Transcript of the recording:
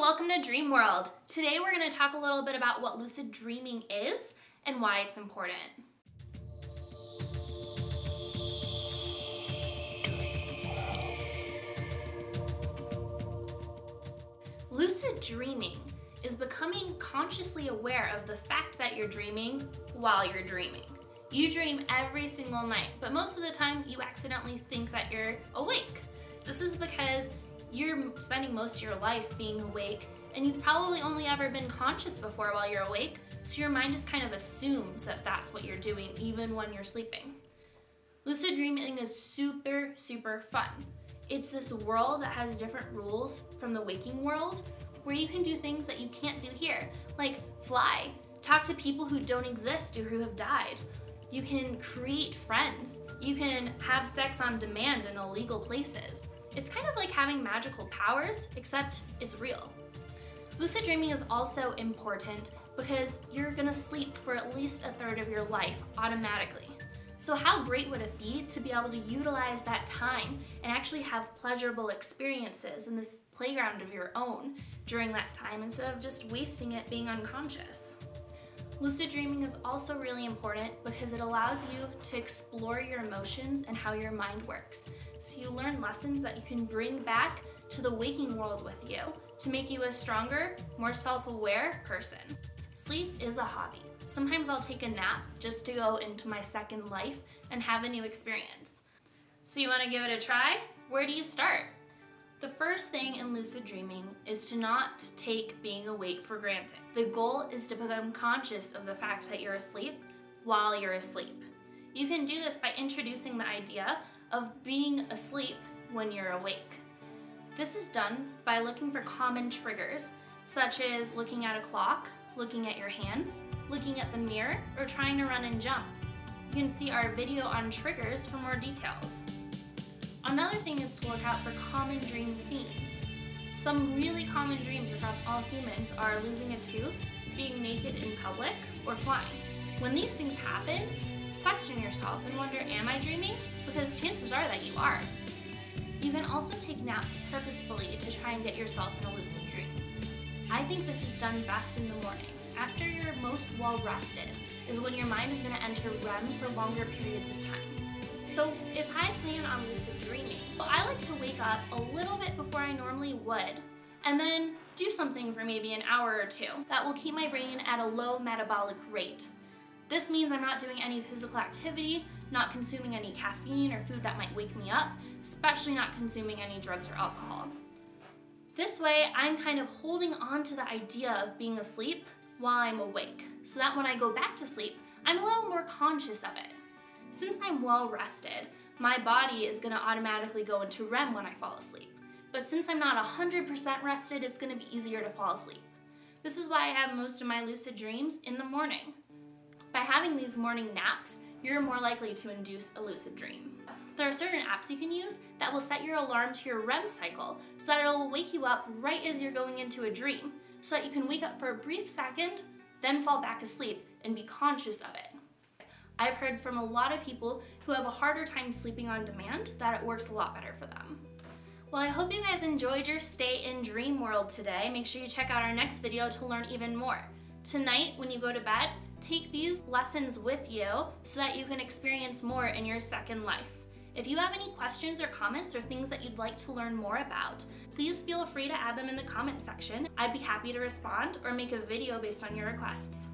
welcome to Dream World. Today we're going to talk a little bit about what lucid dreaming is and why it's important. Lucid dreaming is becoming consciously aware of the fact that you're dreaming while you're dreaming. You dream every single night, but most of the time you accidentally think that you're awake. This is because you're spending most of your life being awake, and you've probably only ever been conscious before while you're awake, so your mind just kind of assumes that that's what you're doing even when you're sleeping. Lucid dreaming is super fun. It's this world that has different rules from the waking world where you can do things that you can't do here, like fly, talk to people who don't exist or who have died. You can create friends. You can have sex on demand in illegal places. It's kind of like having magical powers, except it's real. Lucid dreaming is also important because you're gonna sleep for at least a third of your life automatically. So how great would it be to be able to utilize that time and actually have pleasurable experiences in this playground of your own during that time instead of just wasting it being unconscious? Lucid dreaming is also really important because it allows you to explore your emotions and how your mind works. So you learn lessons that you can bring back to the waking world with you to make you a stronger, more self-aware person. Sleep is a hobby. Sometimes I'll take a nap just to go into my second life and have a new experience. So you want to give it a try? Where do you start? The first thing in lucid dreaming is to not take being awake for granted. The goal is to become conscious of the fact that you're asleep while you're asleep. You can do this by introducing the idea of being asleep when you're awake. This is done by looking for common triggers, such as looking at a clock, looking at your hands, looking at the mirror, or trying to run and jump. You can see our video on triggers for more details. Another thing is to look out for common dream themes. Some really common dreams across all humans are losing a tooth, being naked in public, or flying. When these things happen, question yourself and wonder, am I dreaming? Because chances are that you are. You can also take naps purposefully to try and get yourself in a lucid dream. I think this is done best in the morning. After you're most well rested is when your mind is going to enter REM for longer periods of time. So if I plan on lucid dreaming, I like to wake up a little bit before I normally would and then do something for maybe an hour or two that will keep my brain at a low metabolic rate. This means I'm not doing any physical activity, not consuming any caffeine or food that might wake me up, especially not consuming any drugs or alcohol. This way, I'm kind of holding on to the idea of being asleep while I'm awake, so that when I go back to sleep, I'm a little more conscious of it. Since I'm well rested, my body is going to automatically go into REM when I fall asleep. But since I'm not 100% rested, it's going to be easier to fall asleep. This is why I have most of my lucid dreams in the morning. By having these morning naps, you're more likely to induce a lucid dream. There are certain apps you can use that will set your alarm to your REM cycle so that it will wake you up right as you're going into a dream, so that you can wake up for a brief second, then fall back asleep and be conscious of it. I've heard from a lot of people who have a harder time sleeping on demand that it works a lot better for them. Well, I hope you guys enjoyed your stay in Dream World today. Make sure you check out our next video to learn even more. Tonight, when you go to bed, take these lessons with you so that you can experience more in your second life. If you have any questions or comments or things that you'd like to learn more about, please feel free to add them in the comment section. I'd be happy to respond or make a video based on your requests.